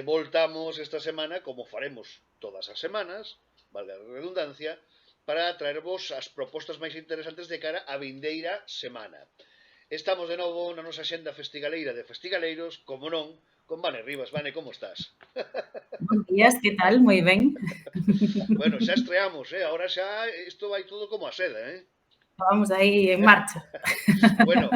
voltamos esta semana, como faremos todas as semanas, valga a redundancia, para traervos as propostas máis interesantes de cara á vindeira semana. Estamos de novo na nosa xenda festigaleira de festigaleiros, como non, con Vane Rivas. Vane, como estás? Buenos días, que tal? Moi ben. Bueno, xa estreamos, Ahora xa isto vai todo como a seda, Vamos aí en marcha. Bueno,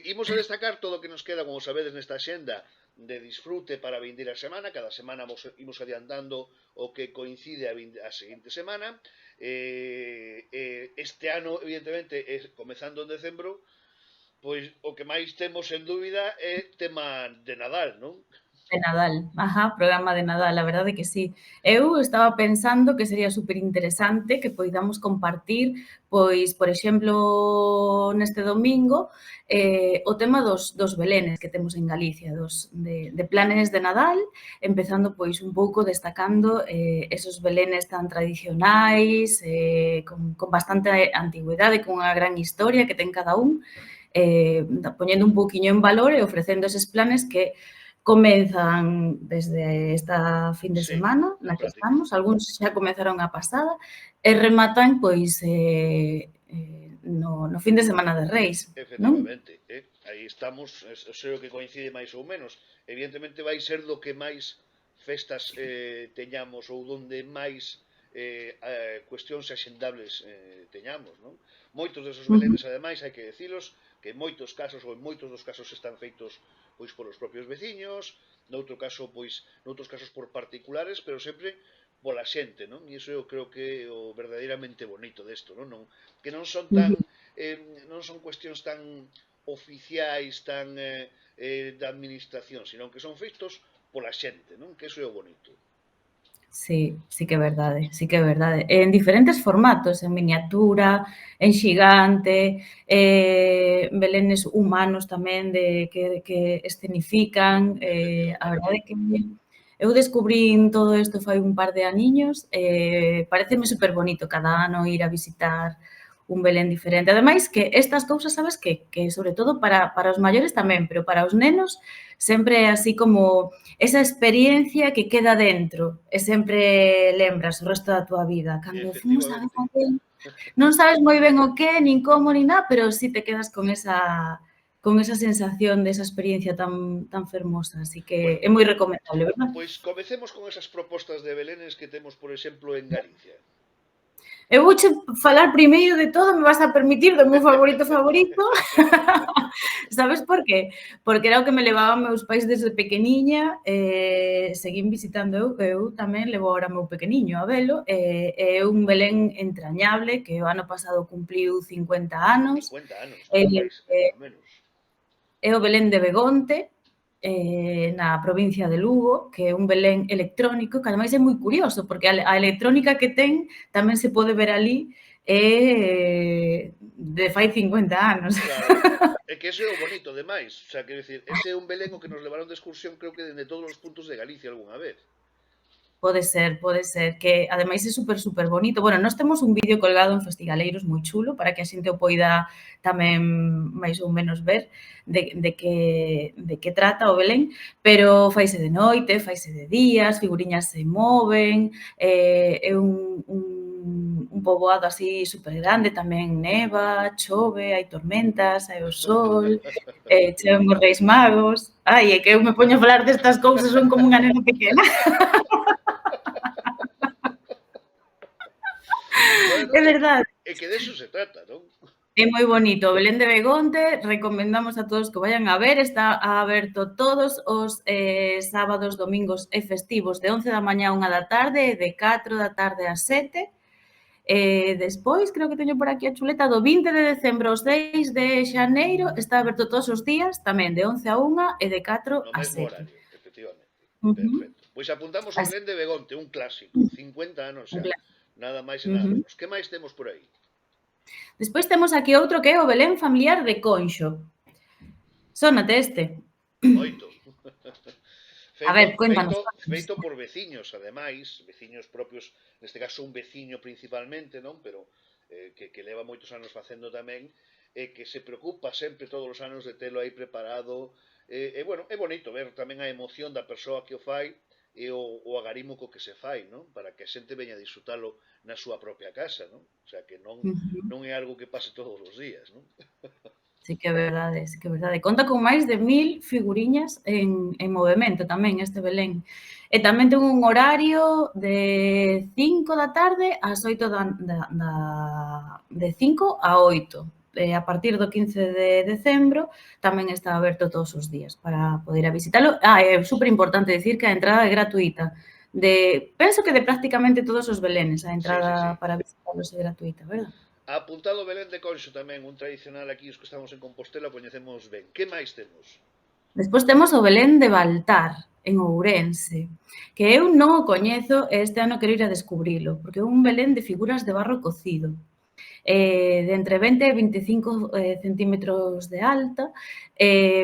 imos a destacar todo o que nos queda, como sabedes, nesta xenda de disfrute para a vindeira semana. Cada semana imos adiantando o que coincide a seguinte semana. Este ano, evidentemente, comezando en decembro, pois o que máis temos, sen dúbida, é tema de Nadal, non? De Nadal, ajá, programa de Nadal, a verdade que sí. Eu estaba pensando que sería superinteresante que poidamos compartir, pois, por exemplo, neste domingo, o tema dos belenes que temos en Galicia, de planes de Nadal, empezando, pois, un pouco destacando esos belenes tan tradicionais, con bastante antigüedade, con unha gran historia que ten cada un, poñendo un pouquiño en valor e ofrecendo eses planes que comezan desde esta fin de Sí, semana na que práctica. estamos, algúns xa comezaron a pasada e rematan, pois, no fin de semana de Reis, non? Efectivamente, aí estamos, sei o que coincide máis ou menos. Evidentemente vai ser do que máis festas teñamos ou donde máis cuestións axendables teñamos, non? Moitos desos belenes, ademais, hai que decilos, que en moitos casos, ou en moitos dos casos, están feitos pois polos propios veciños, noutros casos por particulares, pero sempre pola xente, non? E iso eu creo que é o verdadeiramente bonito desto, non? Que non son tan non son cuestións tan oficiais, tan da administración, sino que son feitos pola xente, non? Que iso é o bonito. Sí, sí que é verdade, sí que é verdade. En diferentes formatos, en miniatura, en xigante, belenes humanos tamén que escenifican. A Efectivamente. verdade é que eu descubrín todo isto fai un par de aniños, paréceme superbonito cada ano ir a visitar un Belén diferente. Ademais, que estas cousas, sabes que sobre todo para os maiores tamén, pero para os nenos sempre é así como esa experiencia que queda dentro e sempre lembras o resto da túa vida. Cando fomos a ver Efectivamente. a Belén, non sabes moi ben o que, nin como, nin nada, pero sí te quedas con esa sensación de esa experiencia tan fermosa. Así que Bueno, é moi recomendable, verdad? pois comecemos con esas propostas de belenes que temos, por exemplo, en Galicia. Eu vouche falar primeiro de todo, me vas a permitir, do meu favorito. Sabes por qué? Porque era o que me levaban meus pais desde pequeniña, seguín visitando eu tamén levo agora meu pequeniño a velo, é un Belén entrañable que o ano pasado cumpriu 50 anos, 50 anos, e nada máis, nada menos. é o Belén de Begonte, na provincia de Lugo, que é un Belén electrónico, que ademais é moi curioso, porque a electrónica que ten tamén se pode ver ali, de fai 50 anos. Claro. É que ese é o bonito, demais. O sea, quero dicir, ese é un Belén o que nos levaron de excursión, creo que dende todos os puntos de Galicia algunha vez. Pode ser, que ademais é super bonito. Bueno, nós temos un vídeo colgado en Festigaleiros moi chulo para que a xente o poida tamén máis ou menos ver de que trata o Belén, pero faise de noite, faise de día, as figuriñas se moven, é un poboado así supergrande, tamén neva, chove, hai tormentas, hai o sol, chegan os Reis Magos. Ai, é que eu me poño a falar destas cousas, son como unha nena pequena. Bueno, É verdade. é que deso se trata, non? É moi bonito. O Belén de Begonte, recomendamos a todos que vayan a ver. Está aberto todos os sábados, domingos e festivos de 11 da mañá a 1 da tarde e de 4 da tarde a 7. Despois, creo que teño por aquí a chuleta, do 20 de decembro ao 6 de xaneiro, está aberto todos os días, tamén de 11 a 1 e de 4 No a mesmo 7. horario, efectivamente. Ujú. Perfecto. Pois apuntamos o Así, Belén de Begonte, un clásico, 50 anos un xa. plan. Nada máis e nada Ujú. menos. Que máis temos por aí? Despois temos aquí outro que é o Belén familiar de Conxo. Sónate este. Moito. A feito, ver, cuéntanos, feito, cuéntanos. feito por veciños, ademais, veciños propios, neste caso un veciño principalmente, non? Pero que leva moitos anos facendo tamén, que se preocupa sempre todos os anos de telo aí preparado. Bueno, é bonito ver tamén a emoción da persoa que o fai e o agarimo co que se fai, non? Para que a xente veña a disfrutalo na súa propia casa, non? O sea, que non é algo que pase todos os días, non? Sí que é verdade, sí que é verdade. Conta con máis de 1000 figuriñas en movemento tamén este Belén. E tamén ten un horario de 5 da tarde ás 8 de 5 a 8. E a partir do 15 de decembro tamén está aberto todos os días para poder visitalo. É super importante decir que a entrada é gratuita. Penso que de prácticamente todos os belenes a Sí, sí, sí. entrada para visitalos é gratuita, verdad? Apuntado Belén de Conxo tamén, un tradicional aquí, os que estamos en Compostela, coñecemos ben. Que máis temos? Despois temos o Belén de Baltar, en Ourense, que eu non o coñezo e este ano quero ir a descubrilo, porque é un Belén de figuras de barro cocido, de entre 20 e 25 centímetros de alta.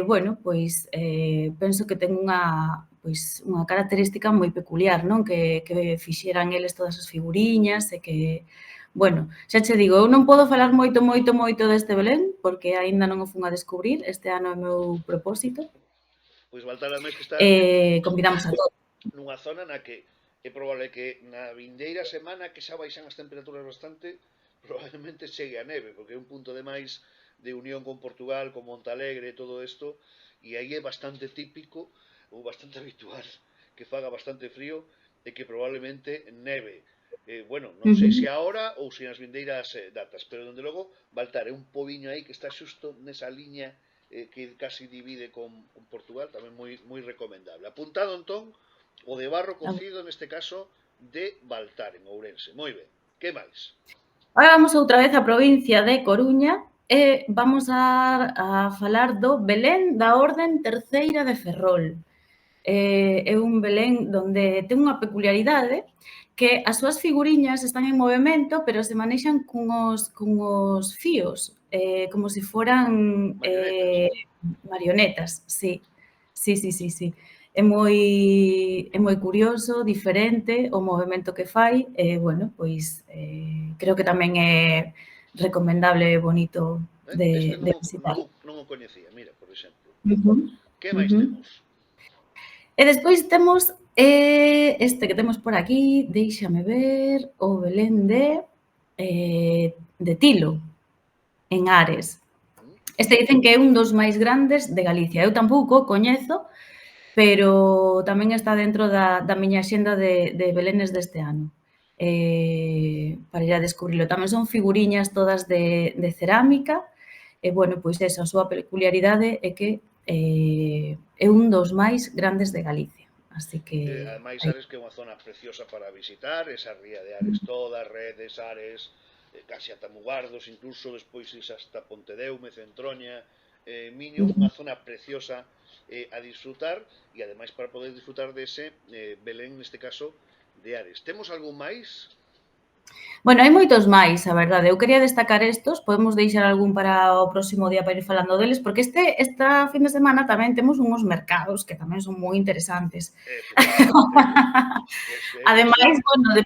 Bueno, pois penso que ten unha característica moi peculiar, non? Que fixeran eles todas as figuriñas e que, bueno, xa che digo, eu non podo falar moito deste Belén, porque aínda non o fun a descubrir, este ano é o meu propósito. Pois Baltar ademais que está Convidamos a todos. nunha zona na que é probable que na vindeira semana que xa baixan as temperaturas bastante, probablemente chegue a neve, porque é un punto de máis de unión con Portugal, con Montalegre e todo isto, e aí é bastante típico ou bastante habitual que faga bastante frío e que probablemente neve. Bueno, non sei se agora ou se nas vindeiras datas, pero dende logo Baltar é un pobiño aí que está xusto nesa liña que casi divide con Portugal, tamén moi recomendable. Apuntado entón o de barro cocido, neste caso, de Baltar, en Ourense. Moi ben. Que máis? Ahora vamos outra vez á provincia de Coruña e vamos a falar do Belén da Orden Terceira de Ferrol. É un Belén donde ten unha peculiaridade que as súas figuriñas están en movimento, pero se manexan cunhos fíos, como se foran Marionetas. marionetas, sí. Sí. É moi curioso, diferente o movimento que fai e, bueno, pois creo que tamén é recomendable e bonito Este de visitar. non o coñecía, mira, por exemplo. Uh -huh. Que Uh máis -huh. temos? E despois temos este que temos por aquí, déixame ver, o Belén de Tilo, en Ares. Este dicen que é un dos máis grandes de Galicia. Eu tampouco o coñezo, pero tamén está dentro da miña xenda de belenes deste ano, para ir a descubrilo. Tamén son figuriñas todas de cerámica, e, bueno, pois esa, a súa peculiaridade é que é un dos máis grandes de Galicia. Así que Ademais, Ares que é unha zona preciosa para visitar, esa ría de Ares toda, Redes, Ares, casi ata Mugardos, incluso despois is hasta Pontedeume, Centroña, Miño, unha zona preciosa a disfrutar e ademais para poder disfrutar dese Belén, neste caso, de Ares. Temos algún máis? Bueno, hai moitos máis, a verdade. Eu quería destacar estos, podemos deixar algún para o próximo día para ir falando deles, porque esta fin de semana tamén temos unhos mercados que tamén son moi interesantes. Ademais, bueno, de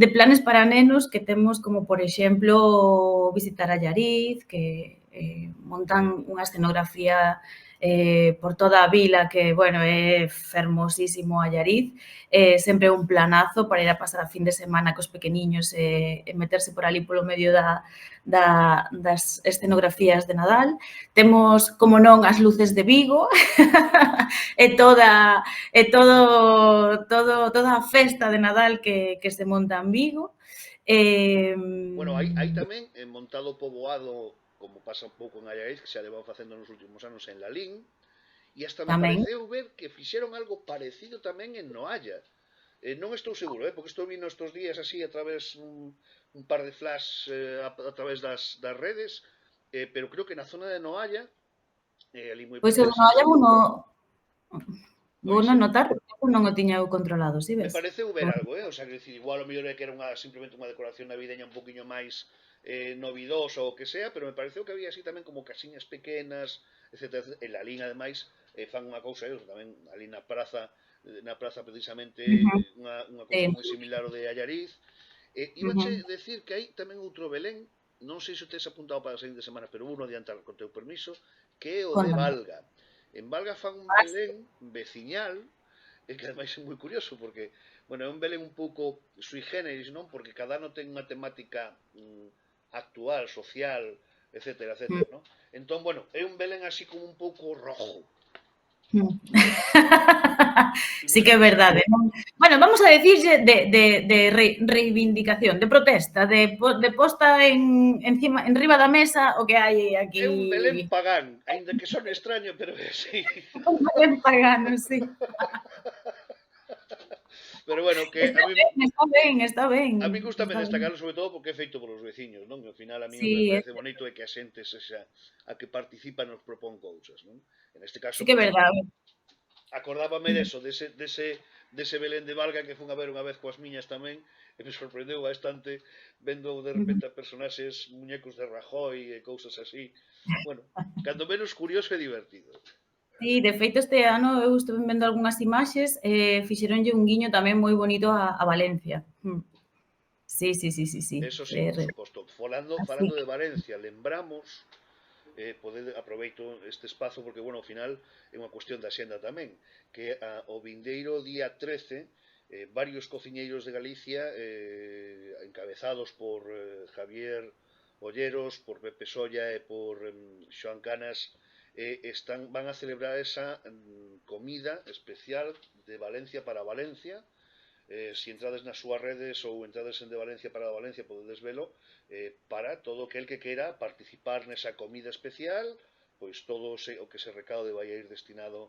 planes para nenos que temos como, por exemplo, visitar Allariz, que montan unha escenografía por toda a vila que, bueno, é fermosísimo Allariz. Sempre un planazo para ir a pasar a fin de semana cos pequeniños e meterse por ali polo medio das escenografías de Nadal. Temos, como non, as luces de Vigo e toda a festa de Nadal que se monta en Vigo. Bueno, hai tamén montado poboado, como pasa un pouco en Allariz, que xa levan facendo nos últimos anos en Lalín, e hasta me pareceu ver que fixeron algo parecido tamén en Noalla. Non estou seguro, porque estou vindo estes días así a través un par de flash a través das redes, pero creo que na zona de Noalla, ali moi pois o de Noalla vou non notar, porque non o tiña eu controlado, si ves? Me pareceu ver algo, o sea, que decir, igual o mellor é que era simplemente unha decoración navideña un poquinho máis novidosa ou o que sea, pero me pareceu que había así tamén como casiñas pequenas, etcétera, en la línea ademais fan unha cousa, tamén ali na praza precisamente unha cousa moi similar ao de Allariz. Ibache decir que hai tamén outro Belén non sei se o tes apuntado para a seguinte semana, pero vou non adiantar con teu permiso, que é o de Cóntame. Valga. En Valga fan un Ah, sí. Belén veciñal, e que ademais é moi curioso, porque, bueno, é un Belén un pouco sui generis, non? Porque cada ano ten unha temática actual, social, etcétera, Mm. etcétera, non? Entón, bueno, é un Belén así como un pouco rojo. Sí que é verdade. Bueno, vamos a decirlle de reivindicación, de protesta, de posta encima, enriba da mesa o que hai É un Belén aquí. pagán, aínda que son extraño, pero é así. Un Belén pagano, sí. Pero bueno, que a mí Está ben, está ben. A mí gustame Está ben. destacarlo sobre todo porque é feito polos veciños, non? Ao final a mí o que me Sí, parece bonito é que a xente sexa a que participa nos propón cousas, non? En este caso, sí que é pois, verdade. acordábame dese Belén de Valga que fun a ver unha vez coas miñas tamén e me sorprendeu bastante vendo de repente a personaxes muñecos de Rajoy e cousas así. Bueno, cando menos curioso e divertido. Sí, de feito este ano eu estuve vendo algunhas imaxes e fixeronlle un guiño tamén moi bonito a Valencia. Sí, sí, sí, sí, sí. Eso sí, por suposto. Así Falando que, de Valencia, lembramos aproveito este espazo porque, bueno, ao final é unha cuestión de axenda tamén, que o vindeiro día 13 varios cociñeiros de Galicia encabezados por Javier Olleros, por Pepe Solla e por Xoan Canas van a celebrar esa comida especial de Valencia para Valencia. Si entrades nas súas redes ou entrades en de Valencia para Valencia podedes velo, para todo aquel que queira participar nesa comida especial, pois todo o que se recaude vai a ir destinado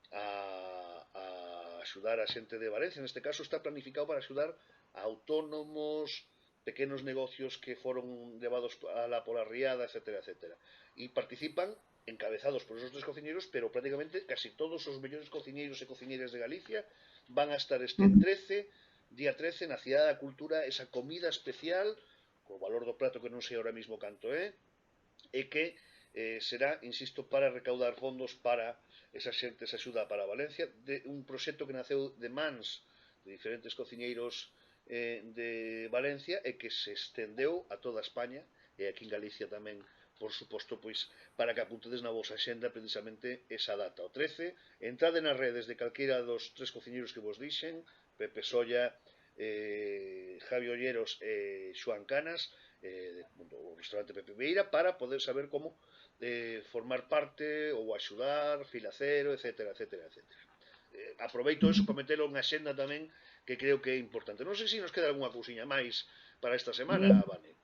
a axudar a xente de Valencia. Neste caso está planificado para axudar a autónomos, pequenos negocios que foron levados pola riada, etcétera, etcétera. E participan encabezados por esos tres cociñeiros, pero prácticamente casi todos os mellores cociñeiros e cociñeiras de Galicia van a estar este 13, día 13, na Cidade da Cultura, esa comida especial, co valor do prato que non sei ahora mismo canto é, e que será, insisto, para recaudar fondos para esa xente, esa axuda para Valencia, de un proxecto que naceu de mans de diferentes cociñeiros de Valencia e que se estendeu a toda España e aquí en Galicia tamén, por suposto, pois para que apuntedes na vosa xenda precisamente esa data, o 13. Entrade nas redes de calquera dos tres cociñeiros que vos dixen, Pepe Solla, Javi Olleros e Xoan Canas, o restaurante Pepe Beira, para poder saber como formar parte ou axudar, filacero, etcétera, etcétera, etcétera. Aproveito eso para metelo en axenda tamén, que creo que é importante. Non sei se nos queda algunha cousiña máis para esta semana, Vane.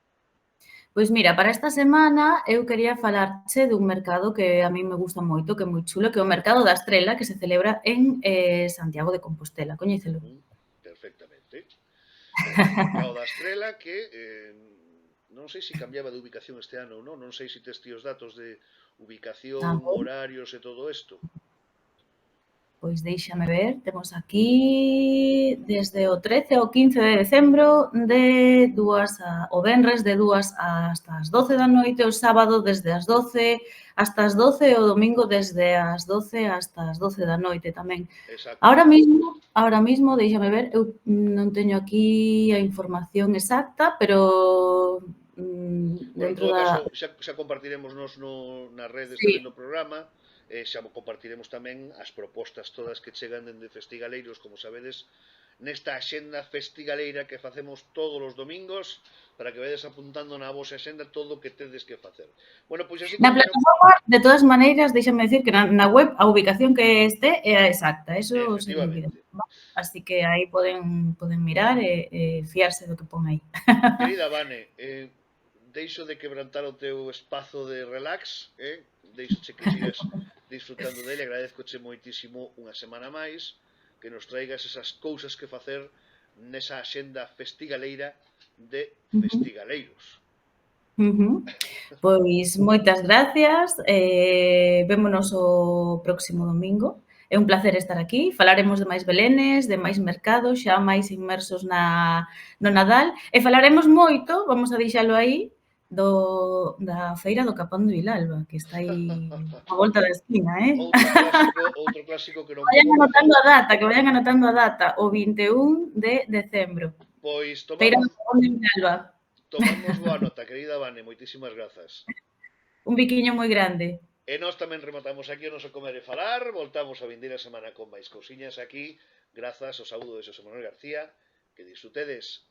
Pois mira, para esta semana eu quería falarche dun mercado que a mí me gusta moito, que é moi chulo, que é o Mercado da Estrela, que se celebra en Santiago de Compostela. Coñécelo? Perfectamente. O Mercado da Estrela que non sei se cambiaba de ubicación este ano ou non, non sei se tes ti os datos de ubicación, horarios e todo isto. Pois déixame ver, temos aquí desde o 13 ao 15 de decembro o venres de 2 hasta as 12 da noite, o sábado desde as 12 hasta as 12 e o domingo desde as 12 hasta as 12 da noite tamén. Exacto. Ahora mismo, déixame ver, eu non teño aquí a información exacta, pero dentro da... da... Xa compartiremos nos nas redes Sí. tamén do programa, xa compartiremos tamén as propostas todas que chegan dende Festigaleiros, como sabedes, nesta axenda festigaleira que facemos todos os domingos, para que vedes apuntando na vosa axenda todo o que tedes que facer. Bueno, pois así na plataforma, de todas maneiras, déxame decir que na web a ubicación que este é a exacta, eso sen dúbida. Así que aí poden mirar e fiarse do que pon aí. Querida Vane, deixo de quebrantar o teu espazo de relax, deixoche que sigas disfrutando dele, agradezcoche moitísimo unha semana máis, que nos traigas esas cousas que facer nesa axenda festigaleira de Festigaleiros. Pois moitas gracias, vémonos o próximo domingo. É un placer estar aquí, falaremos de máis belenes, de máis mercados, xa máis inmersos no Nadal, e falaremos moito, vamos a deixalo aí, da feira do Capón de Vilalba, que está aí a volta da esquina, Outro clásico que non vayan anotando a data, o 21 de decembro. Pois Feira do Capón de Vilalba. tomamos boa nota, querida Vane, moitísimas grazas. Un biquiño moi grande. E nós tamén rematamos aquí o noso Comer e Falar, voltamos a vindeira semana con máis cousiñas aquí, grazas ao saúdo de Xosé Manuel García, que disfrutedes.